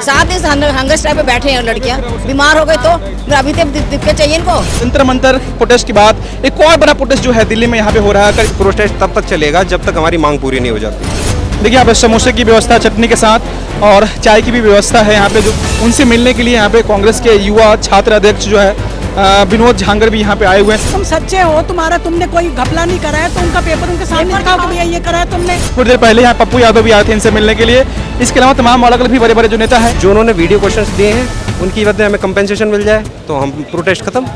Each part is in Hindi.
7 दिन से हंगर स्ट्राइक पे बैठे हैं लड़कियां, बीमार हो गए तो अभी तक दिक्कत चाहिए इनको। जंतर मंतर प्रोटेस्ट के बाद एक और बड़ा प्रोटेस्ट जो है दिल्ली में यहाँ पे हो रहा है। प्रोटेस्ट तब तक चलेगा जब तक हमारी मांग पूरी नहीं हो जाती। देखिए यहाँ पे समोसे की व्यवस्था चटनी के साथ और चाय की भी व्यवस्था है यहाँ पे। जो उनसे मिलने के लिए यहाँ पे कांग्रेस के युवा छात्र अध्यक्ष जो है विनोद झांगर भी यहाँ पे आए हुए हैं। तुम सच्चे हो, तुमने कोई घपला नहीं करा है तो उनका पेपर उनके सामने रखाओ कि भैया ये करा है तुमने। थोड़ी देर पहले यहाँ पप्पू यादव भी आए थे इनसे मिलने के लिए। इसके अलावा तमाम अलग अलग भी बड़े बड़े जो नेता हैं जो उन्होंने वीडियो क्वेश्चंस दिए हैं उनकी वजह हमें कंपेंसेशन मिल जाए तो हम प्रोटेस्ट खत्म।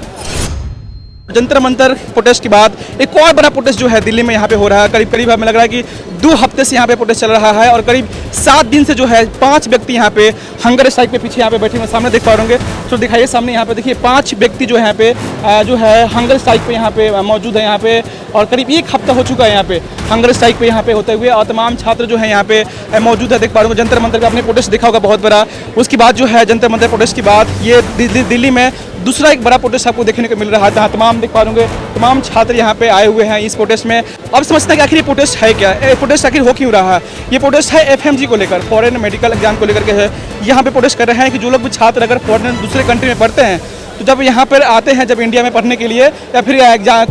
जंतर मंतर प्रोटेस्ट के बाद एक और बड़ा प्रोटेस्ट जो है दिल्ली में यहाँ पे हो रहा है। करीब करीब हमें लग रहा है कि 2 हफ्ते से यहाँ पे प्रोटेस्ट चल रहा है और करीब 7 दिन से जो है 5 व्यक्ति यहाँ पे हंगर स्ट्राइक पे पीछे यहाँ पे बैठे हुए सामने देख पा रहे होंगे। तो दिखाइए सामने यहाँ पे देखिए 5 व्यक्ति जो है यहाँ पे जो है हंगर स्ट्राइक पे यहाँ पे मौजूद है यहाँ पे। और करीब 1 हफ्ता हो चुका है यहाँ पे हंगर स्ट्राइक पे यहाँ पे होते हुए। और तमाम छात्र जो है यहाँ पे मौजूद है देख पा रहे होंगे। जंतर मंतर पे आपने प्रोटेस्ट देखा होगा बहुत बड़ा। उसके बाद जो है जंतर मंतर प्रोटेस्ट के बाद ये दिल्ली में दूसरा एक बड़ा प्रोटेस्ट आपको देखने को मिल रहा है। जहाँ तमाम देख पा रहे होंगे तमाम छात्र यहाँ पे आए हुए हैं इस प्रोटेस्ट में। अब समझते हैं कि आखिर ये प्रोटेस्ट है क्या, प्रोटेस्ट आखिर हो क्यों रहा है। ये प्रोटेस्ट है FMG को लेकर, फॉरेन मेडिकल एग्जाम को लेकर के है। यहाँ पे प्रोटेस्ट कर रहे हैं कि जो लोग भी छात्र अगर फॉरेन दूसरे कंट्री में पढ़ते हैं तो जब यहाँ पर आते हैं, जब इंडिया में पढ़ने के लिए या फिर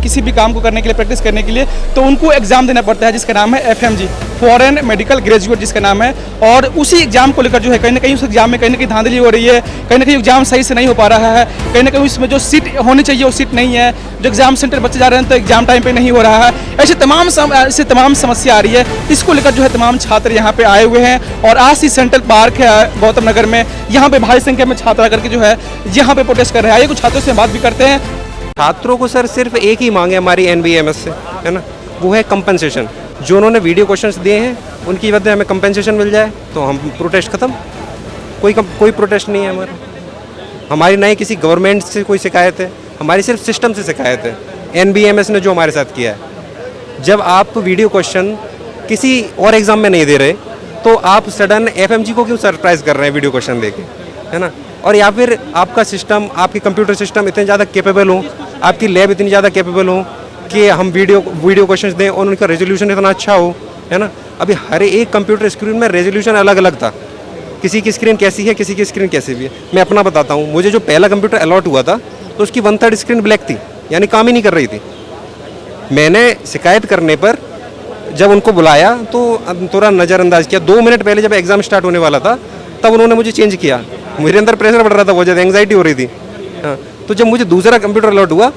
किसी भी काम को करने के लिए, प्रैक्टिस करने के लिए, तो उनको एग्जाम देना पड़ता है जिसका नाम है FMG, फॉरेन मेडिकल ग्रेजुएट जिसका नाम है। और उसी एग्जाम को लेकर जो है कहीं ना कहीं उस एग्जाम में कहीं ना कहीं धांधली हो रही है, कहीं ना कहीं एग्जाम सही से नहीं हो पा रहा है, कहीं ना कहीं उसमें जो सीट होनी चाहिए वो सीट नहीं है, जो एग्जाम सेंटर बच्चे जा रहे हैं तो एग्जाम टाइम पे नहीं हो रहा है। ऐसे तमाम समस्या आ रही है। इसको लेकर जो है तमाम छात्र यहाँ पे आए हुए हैं और आज ही सेंट्रल पार्क है गौतम नगर में, यहाँ पे भारी संख्या में छात्र आकर के जो है यहाँ पे प्रोटेस्ट कर रहे हैं। आइए कुछ छात्रों से बात भी करते हैं। छात्रों को सर सिर्फ एक ही मांग है हमारी NBMS से, है ना, वो है कंपनसेशन। जो उन्होंने वीडियो क्वेश्चंस दिए हैं उनकी वजह हमें कंपनसेशन मिल जाए तो हम प्रोटेस्ट खत्म। कोई प्रोटेस्ट नहीं है हमारी ना ही किसी गवर्नमेंट से कोई शिकायत है, हमारी सिर्फ सिस्टम से शिकायत है। NBMS ने जो हमारे साथ किया है, जब आप वीडियो क्वेश्चन किसी और एग्ज़ाम में नहीं दे रहे तो आप सडन FMG को क्यों सरप्राइज़ कर रहे हैं वीडियो क्वेश्चन दे के, है ना। और या फिर आपका सिस्टम, आपकी कंप्यूटर सिस्टम इतने ज़्यादा कैपेबल हो, आपकी लैब इतनी ज़्यादा कैपेबल हो कि हम वीडियो क्वेश्चंस दें और उनका रेजोल्यूशन इतना अच्छा हो, है ना। अभी हर एक कंप्यूटर स्क्रीन में रेजोल्यूशन अलग अलग था, किसी की स्क्रीन कैसी है, किसी की स्क्रीन कैसी भी है। मैं अपना बताता हूँ, मुझे जो पहला कंप्यूटर अलॉट हुआ था तो उसकी 1/3 स्क्रीन ब्लैक थी, यानी काम ही नहीं कर रही थी। मैंने शिकायत करने पर जब उनको बुलाया तो थोड़ा नज़रअंदाज किया। 2 मिनट पहले जब एग्ज़ाम स्टार्ट होने वाला था तब उन्होंने मुझे चेंज किया। मेरे अंदर प्रेशर बढ़ रहा था, बहुत ज़्यादा एंग्जाइटी हो रही थी। हाँ, तो जब मुझे दूसरा कंप्यूटर अलॉट हुआ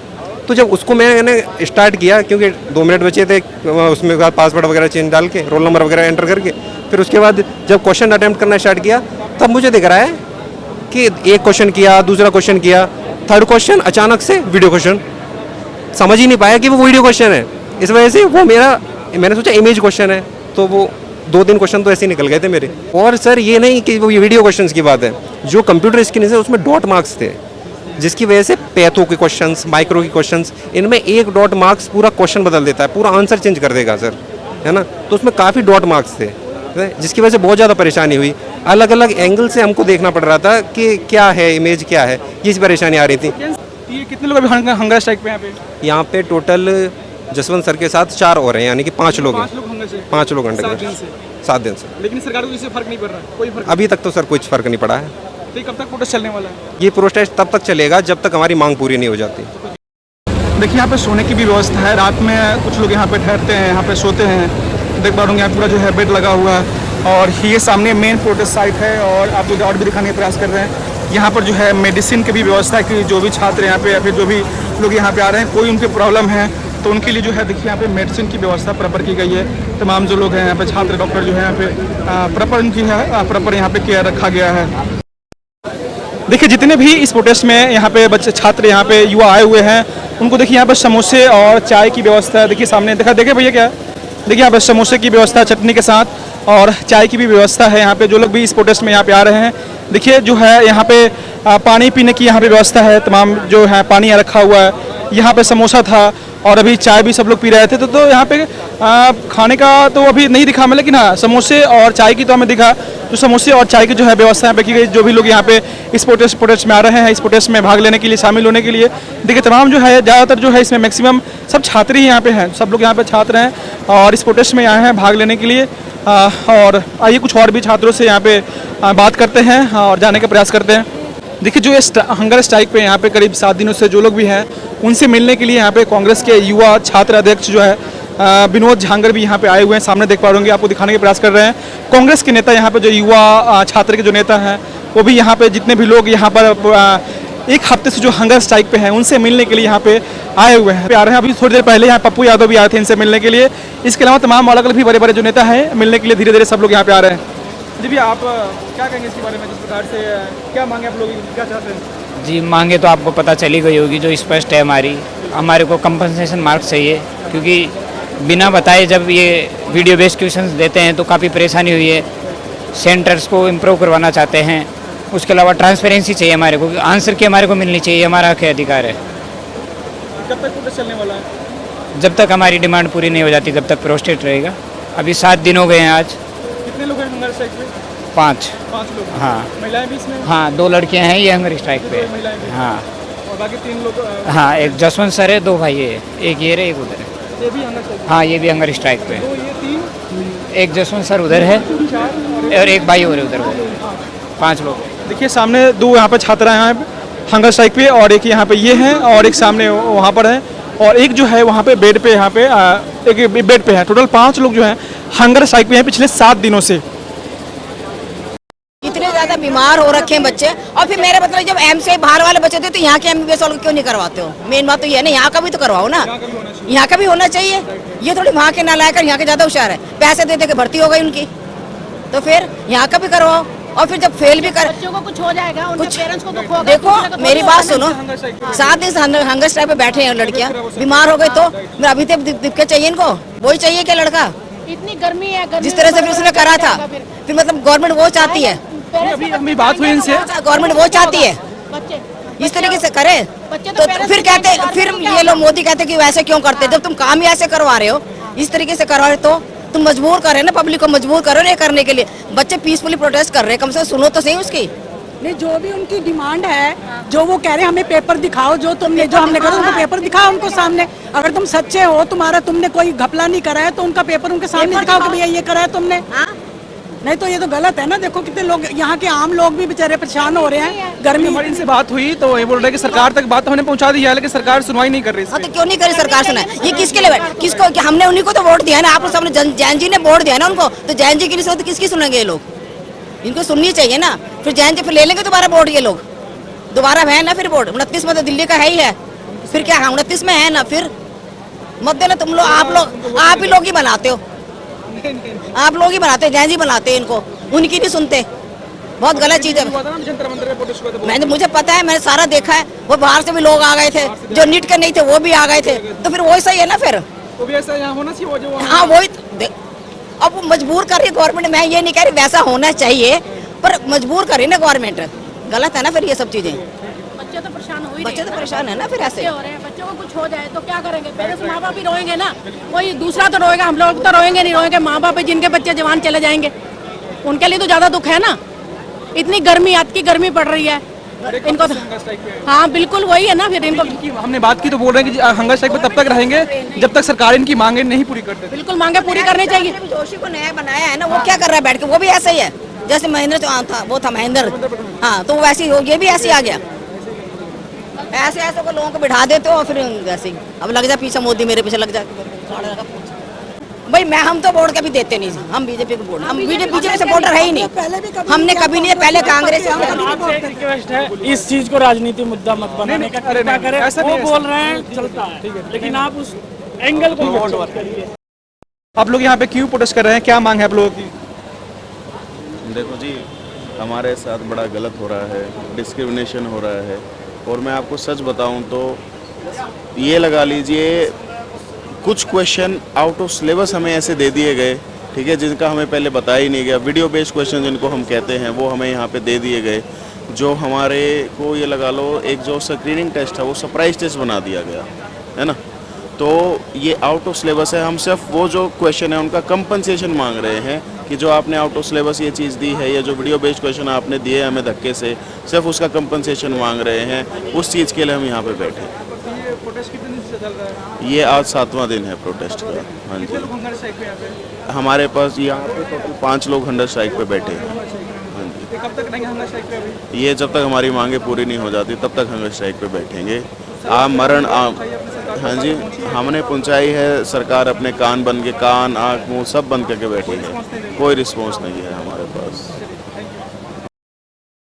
तो जब उसको मैंने स्टार्ट किया, क्योंकि 2 मिनट बचे थे, उसमें पासवर्ड वगैरह चेंज डाल के, रोल नंबर वगैरह एंटर करके, फिर उसके बाद जब क्वेश्चन अटैम्प्ट करना स्टार्ट किया तब मुझे दिख रहा है कि एक क्वेश्चन किया, दूसरा क्वेश्चन किया, थर्ड क्वेश्चन अचानक से वीडियो क्वेश्चन, समझ ही नहीं पाया कि वो वीडियो क्वेश्चन है। इस वजह से वो मैंने सोचा इमेज क्वेश्चन है, तो वो 2-3 क्वेश्चन तो ऐसे ही निकल गए थे मेरे। और सर ये नहीं कि वो वीडियो क्वेश्चंस की बात है, जो कंप्यूटर स्क्रीन है उसमें डॉट मार्क्स थे, जिसकी वजह से पैथो के क्वेश्चंस, माइक्रो के क्वेश्चंस, इनमें 1 डॉट मार्क्स पूरा क्वेश्चन बदल देता है, पूरा आंसर चेंज कर देगा सर, है ना। तो उसमें काफ़ी डॉट मार्क्स थे, जिसकी वजह से बहुत ज़्यादा परेशानी हुई। अलग अलग एंगल से हमको देखना पड़ रहा था कि क्या है इमेज, क्या है, ये परेशानी आ रही थी। ये कितने लोग अभी हंगर स्ट्राइक पे यहाँ पे टोटल जसवंत सर के साथ 4 और हैं, यानी कि 5 लोग हैं। 5 लोग हंगर 7 दिन से। लेकिन सरकार को इससे फर्क नहीं पड़ रहा, कोई फर्क अभी तक तो सर कुछ फर्क नहीं पड़ा है। तो कब तक प्रोटेस्ट चलने वाला है? ये प्रोटेस्ट तब तक चलेगा जब तक हमारी मांग पूरी नहीं हो जाती। देखिए यहाँ पे सोने की भी व्यवस्था है, रात में कुछ लोग यहाँ पे ठहरते हैं, यहाँ पे सोते हैं। देख पा रहे होंगे यहाँ पूरा जो है बेड लगा हुआ है और ये सामने मेन प्रोटेस्ट साइट है। और आप जो और भी दिखाने का प्रयास कर रहे हैं, यहाँ पर जो है मेडिसिन की भी व्यवस्था है कि जो भी छात्र यहाँ पे या फिर जो भी लोग यहाँ पे आ रहे हैं, कोई उनकी प्रॉब्लम है तो उनके लिए जो है देखिए यहाँ पे मेडिसिन की व्यवस्था प्रॉपर की गई है। तमाम जो लोग हैं यहाँ पे छात्र, डॉक्टर जो है यहाँ पे प्रॉपर उनकी है, प्रॉपर यहाँ पे केयर रखा गया है। देखिए जितने भी इस प्रोटेस्ट में यहाँ पे बच्चे, छात्र, यहाँ पे युवा आए हुए हैं, उनको देखिए यहाँ पे समोसे और चाय की व्यवस्था है। देखिए सामने देखिए भैया क्या, देखिए यहाँ पे समोसे की व्यवस्था चटनी के साथ और चाय की भी व्यवस्था है। यहाँ पे जो लोग भी इस प्रोटेस्ट में यहाँ पे आ रहे हैं, देखिए जो है यहाँ पे पानी पीने की यहाँ पे व्यवस्था है। तमाम जो है पानी यहाँ रखा हुआ है, यहाँ पे समोसा था और अभी चाय भी सब लोग पी रहे थे। तो यहाँ पे खाने का तो अभी नहीं दिखा हमें, लेकिन हाँ समोसे और चाय की तो हमें दिखा। तो समोसे और चाय की जो है व्यवस्था यहाँ पे की गई। जो भी लोग यहाँ पे इस प्रोटेस्ट में आ रहे हैं, इस प्रोटेस्ट में भाग लेने के लिए, शामिल होने के लिए, देखिए तमाम जो है ज़्यादातर जो है इसमें मैक्सिमम सब छात्र ही यहाँ पे हैं। सब लोग यहाँ पे छात्र हैं और इस प्रोटेस्ट में आए हैं भाग लेने के लिए। और आइए कुछ और भी छात्रों से यहाँ पे बात करते हैं और जाने का प्रयास करते हैं। देखिए जो ये हंगर स्ट्राइक पे यहाँ पे करीब 7 दिनों से जो लोग भी हैं उनसे मिलने के लिए यहाँ पे कांग्रेस के युवा छात्र अध्यक्ष जो है विनोद झांगर भी यहाँ पे आए हुए हैं। सामने देख पा रहे होंगे, आपको दिखाने का प्रयास कर रहे हैं। कांग्रेस के नेता यहाँ पे जो युवा छात्र के जो नेता हैं वो भी यहाँ पे, जितने भी लोग यहाँ पर एक हफ्ते से जो हंगर स्ट्राइक पे हैं उनसे मिलने के लिए यहाँ पे आए हुए हैं, आ रहे हैं। अभी थोड़ी देर पहले यहाँ पप्पू यादव भी आए थे इनसे मिलने के लिए। इसके अलावा तमाम अलग अलग भी बड़े बड़े जो नेता हैं मिलने के लिए धीरे धीरे सब लोग यहाँ पे आ रहे हैं। जी भी आप क्या कहेंगे इसके बारे में, जिस प्रकार से क्या मांगे आप लोग, क्या चाहते हैं? जी मांगे तो आपको पता चली गई होगी, जो स्पष्ट है हमारे को कंपनसेशन मार्क्स चाहिए, क्योंकि बिना बताए जब ये वीडियो बेस्ड क्वेश्चंस देते हैं तो काफ़ी परेशानी हुई है। सेंटर्स को इम्प्रूव करवाना चाहते हैं। उसके अलावा ट्रांसपेरेंसी चाहिए हमारे को, आंसर की हमारे को मिलनी चाहिए, हमारा हक है, अधिकार है। कब तक प्रोटेस्ट चलने वाला है? जब तक हमारी डिमांड पूरी नहीं हो जाती तब तक प्रोटेस्ट रहेगा। अभी 7 दिन हो गए हैं आज। कितने लोग हैं हंगर स्ट्राइक पे? 5 लोग। हाँ। महिलाएं भी इसमें? हाँ, 2 लड़कियां हैं ये हंगर स्ट्राइक पे। महिलाएं भी? हाँ और बाकी 3 लोग? हाँ, एक जसवंत सर है, 2 भाई है, एक ये है एक उधर है। ये भी हंगर स्ट्राइक? हाँ, ये भी हंगर स्ट्राइक पे। 2 ये 3? एक जसवंत सर उधर है और एक भाई और उधर है। 5 लोग। देखिए सामने 2 यहाँ पे छात्रा हैं हंगर स्ट्राइक पे, और एक यहाँ पे ये हैं और एक सामने वहाँ पर है, और एक जो है वहाँ पे बेड पे, यहाँ पे एक बेड पे है। टोटल 5 लोग जो हैं हंगर स्ट्राइक पे हैं पिछले 7 दिनों से। इतने ज्यादा बीमार हो रखे हैं बच्चे, और फिर मेरे मतलब जब एमसीआई बाहर वाले बच्चे थे तो यहाँ के एमबीबीएस वालों को क्यों नहीं करवाते हो? मेन बात तो ये है ना, यहाँ का भी तो करवाओ ना, यहाँ का भी होना चाहिए। ये थोड़ी वहाँ के ना लाकर यहाँ के ज्यादा होशियार है, पैसे दे दे के भर्ती हो गई उनकी, तो फिर यहाँ का भी करवाओ। और फिर जब फेल भी कर, बच्चों को कुछ हो जाएगा, उनके पेरेंट्स को दुख होगा। देखो मेरी बात सुनो, 7 दिन से हंगर स्ट्राइक पे बैठे हैं लड़कियाँ, बीमार हो गई तो अभी तक दिक्कत चाहिए इनको, वही चाहिए क्या लड़का? इतनी गर्मी है, जिस तरह से फिर उसने करा था, फिर मतलब गवर्नमेंट वो चाहती है, अभी बात हुई इनसे, गवर्नमेंट वो चाहती है बच्चे इस तरीके से करे, तो फिर कहते, फिर ये लोग मोदी कहते कि वैसे क्यों करते, जब तुम काम ही ऐसे करवा रहे हो, इस तरीके से करवा रहे तो तुम मजबूर कर रहे हो ना, पब्लिक को मजबूर कर रहे हो ये करने के लिए। बच्चे पीसफुली प्रोटेस्ट कर रहे हैं, कम से कम सुनो तो सही उसकी। नहीं, जो भी उनकी डिमांड है, जो वो कह रहे हैं हमें पेपर दिखाओ, जो तुमने जो हमने कहा उनको पेपर दिखाओ उनको सामने। अगर तुम सच्चे हो, तुमने कोई घपला नहीं करा है तो उनका पेपर उनके सामने दिखाओ कि भैया ये करा है तुमने। नहीं तो ये तो गलत है ना। देखो कितने लोग, यहाँ के आम लोग भी बेचारे परेशान हो रहे हैं गर्मी। हमारी इनसे बात हुई तो ये बोल रहे हैं कि सरकार तक बात हमने पहुंचा दी है, लेकिन सरकार सुनवाई नहीं कर रही। तो क्यों नहीं करी सरकार सुना? ये किसके लिए, किसको, कि हमने उन्हीं को तो वोट दिया ना, आप लोग सामने जैन जी ने वोट दिया ना उनको, तो जैन जी की नहीं सुनते किसकी सुनेंगे ये लोग? इनको सुननी चाहिए ना। फिर जैन जी फिर ले लेंगे दोबारा वोट, ये लोग दोबारा है ना फिर वोट। 29 में तो दिल्ली का है ही है, फिर क्या 29 में है ना, फिर मत देना तुम लोग, आप ही लोग ही बनाते हो, आप लोग ही बनाते, जैन जी बनाते हैं इनको, उनकी नहीं सुनते। बहुत गलत चीज है। मैंने, मुझे पता है, मैंने सारा देखा है। वो बाहर से भी लोग आ गए थे, जो नीट के नहीं थे वो भी आ गए थे, तो फिर वही सही है ना। फिर तो भी ऐसा यहाँ होना चाहिए, वो जो हाँ वही। अब वो मजबूर कर रही है गवर्नमेंट, मैं ये नहीं कह रही वैसा होना चाहिए, पर मजबूर कर रही ना गवर्नमेंट, गलत है ना फिर ये सब चीजें। बच्चे तो परेशान हो ही बच्चे तो परेशान है ना फिर ऐसे। हो रहे हैं, बच्चों को कुछ हो जाए तो क्या करेंगे? पेरेंट्स माँ बाप ही रोएंगे ना, कोई दूसरा तो रोएगा, हम लोग तो रोएंगे नहीं। रोएंगे माँ बाप जिनके बच्चे जवान चले जाएंगे, उनके लिए तो ज्यादा दुख है ना। इतनी गर्मी, आज की गर्मी पड़ रही है इनको तो। हाँ बिल्कुल वही है ना। फिर इनको हमने बात की तो बोल रहे हैं कि हंगर स्ट्राइक पे तब तक रहेंगे जब तक सरकार इनकी मांगे नहीं पूरी करते। बिल्कुल मांगे पूरी करनी चाहिए। जोशी को नया बनाया है ना, वो क्या कर रहा है बैठ के, वो भी ऐसा ही है जैसे महेंद्र था, वो था महेंद्र, हाँ तो वैसे ही हो, ये भी ऐसे ही आ गया। ऐसे ऐसे को लोगों को बिठा देते हो, फिर वैसे ही अब लग जा पीछे, मोदी मेरे पीछे लग जा। भाई मैं, हम तो वोट कभी देते नहीं, हम बीजेपी को वोट, हम बीजेपी सपोर्टर है ही नहीं, हमने कभी नहीं, पहले कांग्रेस। आपसे एक रिक्वेस्ट है, इस चीज को राजनीति मुद्दा मत बनाने का कृपा करें। वो बोल रहे हैं चलता है, लेकिन आप उस एंगल को मत करिए। आप लोग यहाँ पे क्यों प्रोटेस्ट कर रहे हैं, क्या मांग है आप लोगों की? देखो जी, हमारे साथ बड़ा गलत हो रहा है, डिस्क्रिमिनेशन हो रहा है, और मैं आपको सच बताऊं तो ये लगा लीजिए कुछ क्वेश्चन आउट ऑफ सिलेबस हमें ऐसे दे दिए गए, ठीक है, जिनका हमें पहले बताया ही नहीं गया। वीडियो बेस्ड क्वेश्चन जिनको हम कहते हैं वो हमें यहाँ पे दे दिए गए, जो हमारे को ये लगा लो एक जो स्क्रीनिंग टेस्ट है वो सरप्राइज टेस्ट बना दिया गया है ना। तो ये आउट ऑफ सिलेबस है, हम सिर्फ वो जो क्वेश्चन है उनका कंपनसेशन मांग रहे हैं कि जो आपने आउट ऑफ सिलेबस ये चीज़ दी है, या जो वीडियो बेस्ड क्वेश्चन आपने दिए हमें धक्के से, सिर्फ उसका कंपनसेशन मांग रहे हैं। उस चीज़ के लिए हम यहाँ पे बैठे। ये प्रोटेस्ट कितने दिन से चल रहा है? ये आज 7वां दिन है प्रोटेस्ट का। हाँ जी, हमारे पास यहाँ पे टोटल 5 लोग हंगर स्ट्राइक पे बैठे हैं। हाँ जी। ये कब तक रहेंगे हंगर स्ट्राइक पे अभी? ये जब तक हमारी मांगे पूरी नहीं हो जाती तब तक हंगर स्ट्राइक पे बैठेंगे। हाँ जी, हमने पहुंचाई है, सरकार अपने कान बंद के, कान आँख मुंह सब बंद करके बैठी है, कोई रिस्पॉन्स नहीं है हमारे पास।